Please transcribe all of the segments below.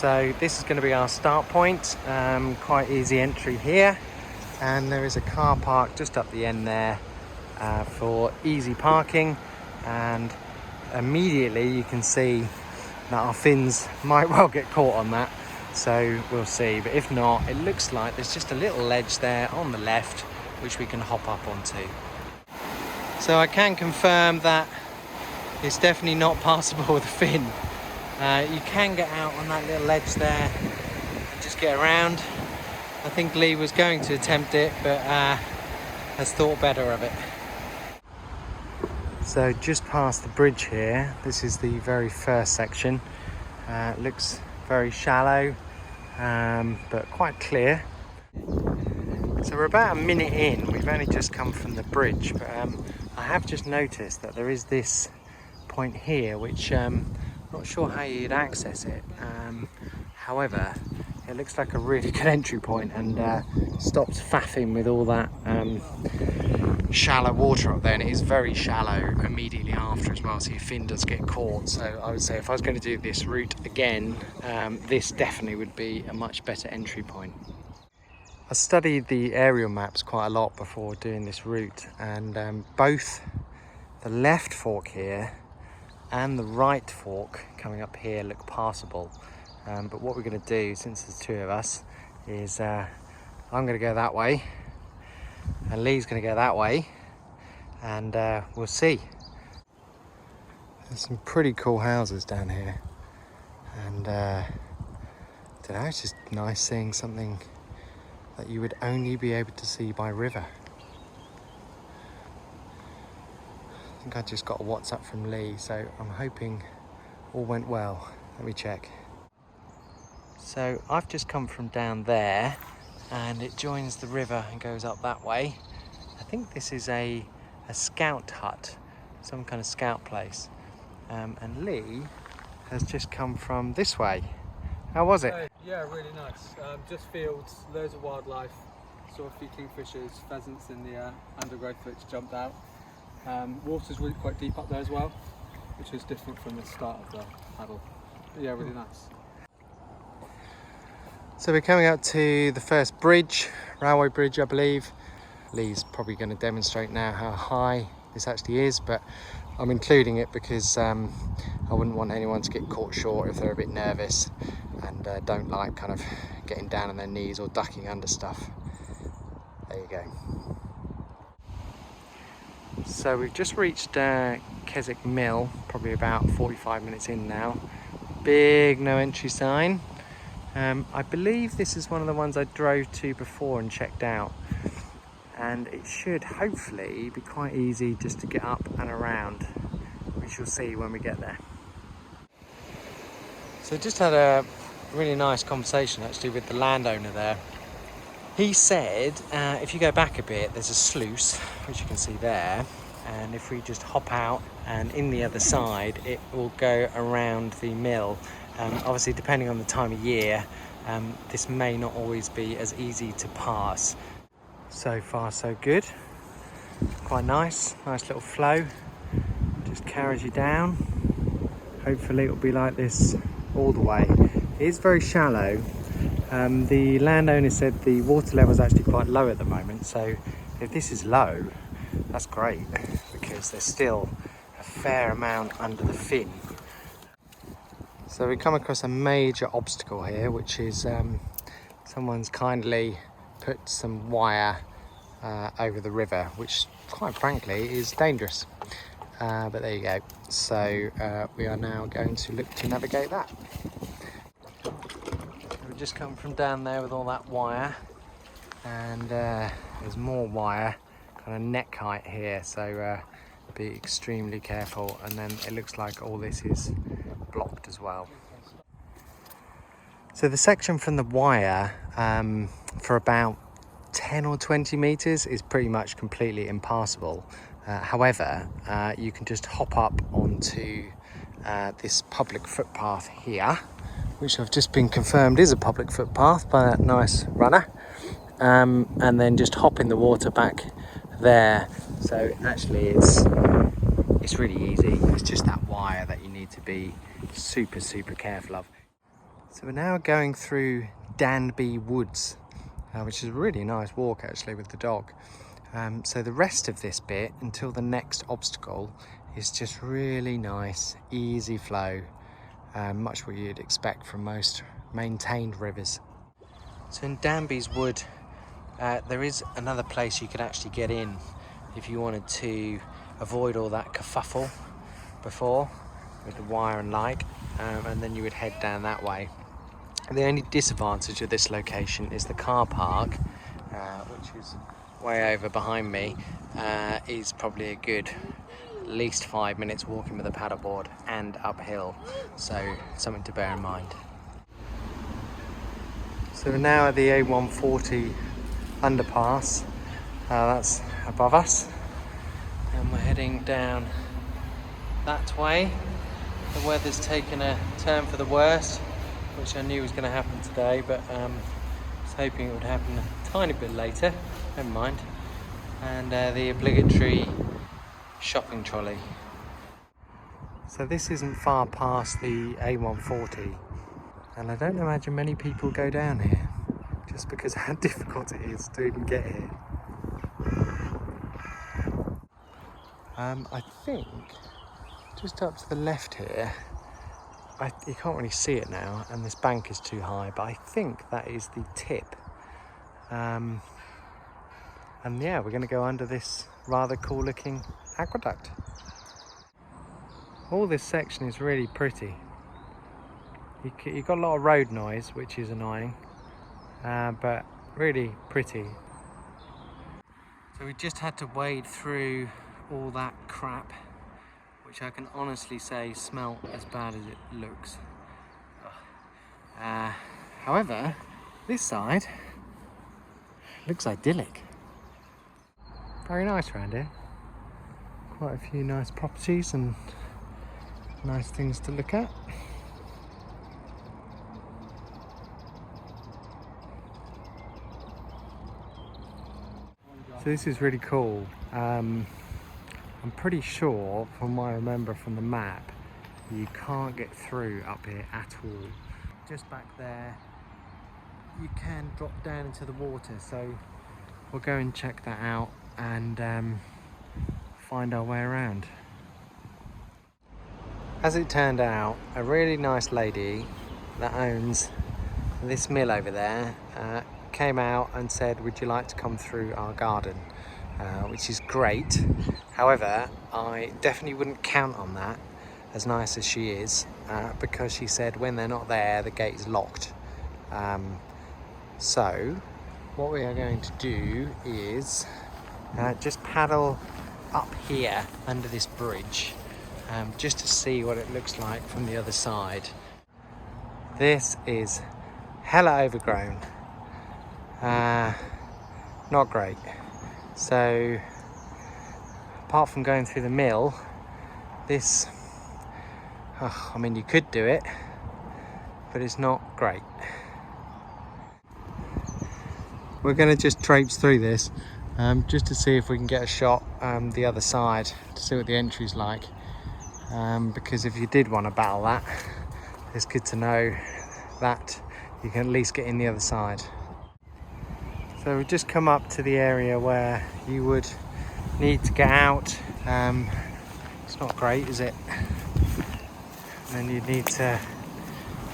So this is going to be our start point. Quite easy entry here, and there is a car park just up the end there for easy parking, and immediately you can see that our fins might well get caught on that, so we'll see. But if not, it looks like there's just a little ledge there on the left which we can hop up onto. So I can confirm that it's definitely not passable with a fin. You can get out on that little ledge there, just get around. I think Lee was going to attempt it, but has thought better of it. So just past the bridge here, this is the very first section. It looks very shallow, but quite clear. So we're about a minute in. We've only just come from the bridge, but I have just noticed that there is this point here, which I'm not sure how you'd access it. However, it looks like a really good entry point, and stops faffing with all that shallow water up there, and it is very shallow immediately after as well, so your fin does get caught. So I would say if I was going to do this route again, this definitely would be a much better entry point. I studied the aerial maps quite a lot before doing this route, and both the left fork here and the right fork coming up here look passable. But what we're going to do, since there's two of us, is I'm going to go that way and Lee's going to go that way, and we'll see. There's some pretty cool houses down here, and I don't know, it's just nice seeing something that you would only be able to see by river. I think I just got a WhatsApp from Lee, so I'm hoping all went well. Let me check. So I've just come from down there, and it joins the river and goes up that way. I think this is a scout hut, some kind of scout place. And Lee has just come from this way. How was it? Yeah, really nice. Just fields, loads of wildlife, saw a few kingfishers, pheasants in the undergrowth which jumped out. Water's really quite deep up there as well, which is different from the start of the paddle. But yeah, really nice. So we're coming up to the first bridge, railway bridge I believe. Lee's probably going to demonstrate now how high this actually is, but I'm including it because I wouldn't want anyone to get caught short if they're a bit nervous and don't like kind of getting down on their knees or ducking under stuff. There you go. So we've just reached Keswick Mill, probably about 45 minutes in now. Big no entry sign. I believe this is one of the ones I drove to before and checked out, and it should hopefully be quite easy just to get up and around. We shall see when we get there. So just had a really nice conversation actually with the landowner there. He said if you go back a bit, there's a sluice which you can see there, and if we just hop out and in the other side, it will go around the mill. Obviously depending on the time of year, this may not always be as easy to pass. So far so good, quite nice little flow, just carries you down. Hopefully it'll be like this all the way. It is very shallow. The landowner said the water level is actually quite low at the moment, so if this is low, that's great, because there's still a fair amount under the fin. So we come across a major obstacle here, which is someone's kindly put some wire over the river, which quite frankly is dangerous. But there you go. So we are now going to look to navigate that. We've just come from down there with all that wire, and there's more wire, kind of neck height here, so be extremely careful. And then it looks like all this is blocked as well. So the section from the wire for about 10 or 20 meters is pretty much completely impassable. However, you can just hop up onto this public footpath here, which I've just been confirmed is a public footpath by that nice runner, and then just hop in the water back there. So actually it's really easy. It's just that wire that you need to be super careful of. So we're now going through Danby Woods, which is a really nice walk actually with the dog. So the rest of this bit until the next obstacle is just really nice, easy flow, much what you'd expect from most maintained rivers. So in Danby's Wood, there is another place you could actually get in if you wanted to avoid all that kerfuffle before with the wire and light, and then you would head down that way. The only disadvantage of this location is the car park, which is way over behind me, is probably a good at least 5 minutes walking with a paddleboard and uphill, so something to bear in mind. So we're now at the A140 underpass, that's above us, and we're heading down that way. The weather's taken a turn for the worst, which I knew was going to happen today, but I was hoping it would happen a tiny bit later. Never mind. And the obligatory shopping trolley. So this isn't far past the A140, and I don't imagine many people go down here, just because how difficult it is to even get here. I think just up to the left here, you can't really see it now and this bank is too high, but I think that is the tip. And yeah, we're going to go under this rather cool looking aqueduct. All this section is really pretty. You've got a lot of road noise, which is annoying, but really pretty. So we just had to wade through all that crap, which I can honestly say smell as bad as it looks. However, this side looks idyllic. Very nice around here. Quite a few nice properties and nice things to look at. So this is really cool. I'm pretty sure, from what I remember from the map, you can't get through up here at all. Just back there, you can drop down into the water, so we'll go and check that out and find our way around. As it turned out, a really nice lady that owns this mill over there came out and said, would you like to come through our garden? Which is great. However, I definitely wouldn't count on that, as nice as she is, because she said when they're not there, the gate is locked. So what we are going to do is just paddle up here under this bridge, just to see what it looks like from the other side. This is hella overgrown. Not great. So apart from going through the mill, this, I mean, you could do it, but it's not great. We're going to just traipse through this just to see if we can get a shot the other side, to see what the entry's like, because if you did want to battle that, it's good to know that you can at least get in the other side. So we've just come up to the area where you would need to get out. It's not great, is it? And then you need to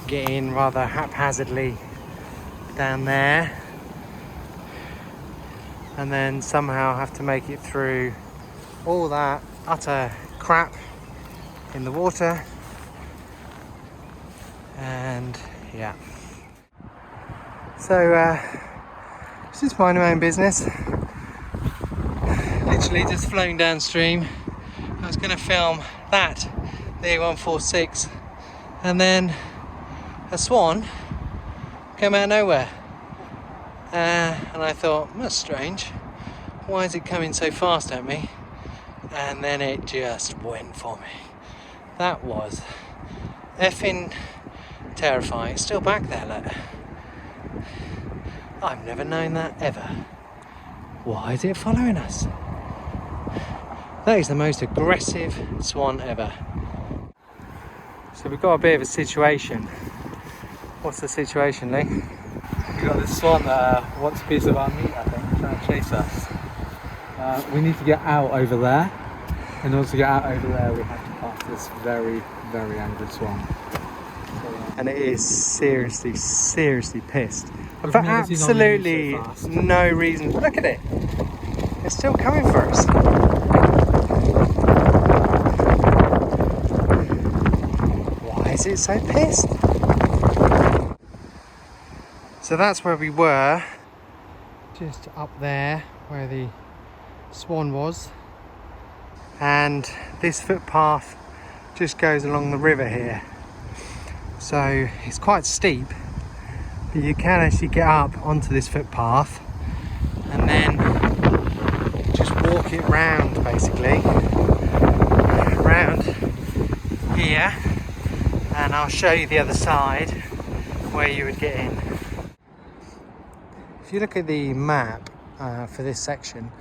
get in rather haphazardly down there, and then somehow have to make it through all that utter crap in the water. And yeah, so just mind my own business. Literally just flown downstream. I was going to film that, the A146, and then a swan came out of nowhere, and I thought, that's strange, why is it coming so fast at me? And then it just went for me. That was effing terrifying. It's still back there, look. I've never known that ever. Why is it following us? That is the most aggressive swan ever. So we've got a bit of a situation. What's the situation, Lee? We've got this swan that wants a piece of our meat, I think, trying to chase us. We need to get out over there. In order to get out over there, we have to pass this very, very angry swan. And it is seriously, seriously pissed. We've For never seen absolutely our meat so fast. no reason. Look at it. It's still coming for us. Why is it so pissed? So that's where we were. Just up there where the swan was. And this footpath just goes along the river here. So it's quite steep, but you can actually get up onto this footpath and then just walk it round, basically round here, and I'll show you the other side where you would get in. If you look at the map for this section,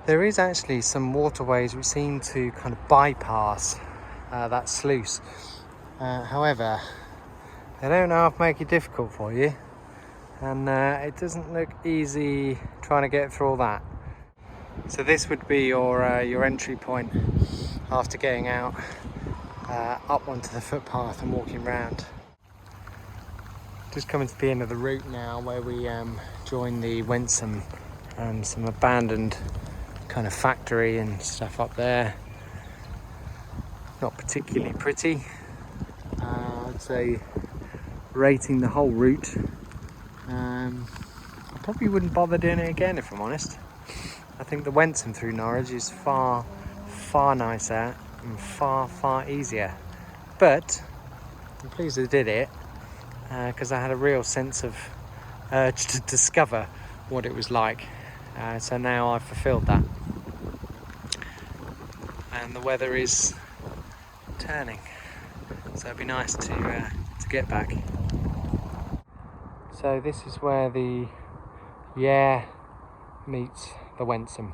there is actually some waterways which seem to kind of bypass that sluice. However, they don't half make it difficult for you, and it doesn't look easy trying to get through all that. So this would be your entry point after getting out up onto the footpath and walking round. Just coming to the end of the route now, where we join the Wensum, some abandoned kind of factory and stuff up there. Not particularly pretty. I'd say, rating the whole route, I probably wouldn't bother doing it again, if I'm honest. I think the Wensum through Norwich is far, far nicer and far, far easier. But I'm pleased I did it because I had a real sense of urge to discover what it was like. So now I've fulfilled that. And the weather is turning, so it'd be nice to get back. So this is where the Yare meets the Wensum,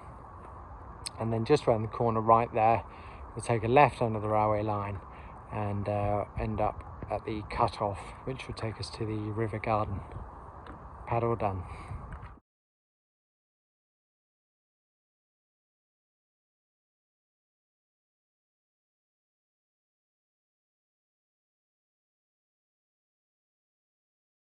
and then just around the corner right there we'll take a left under the railway line and end up at the cut-off, which will take us to the Rivergarden. Paddle done.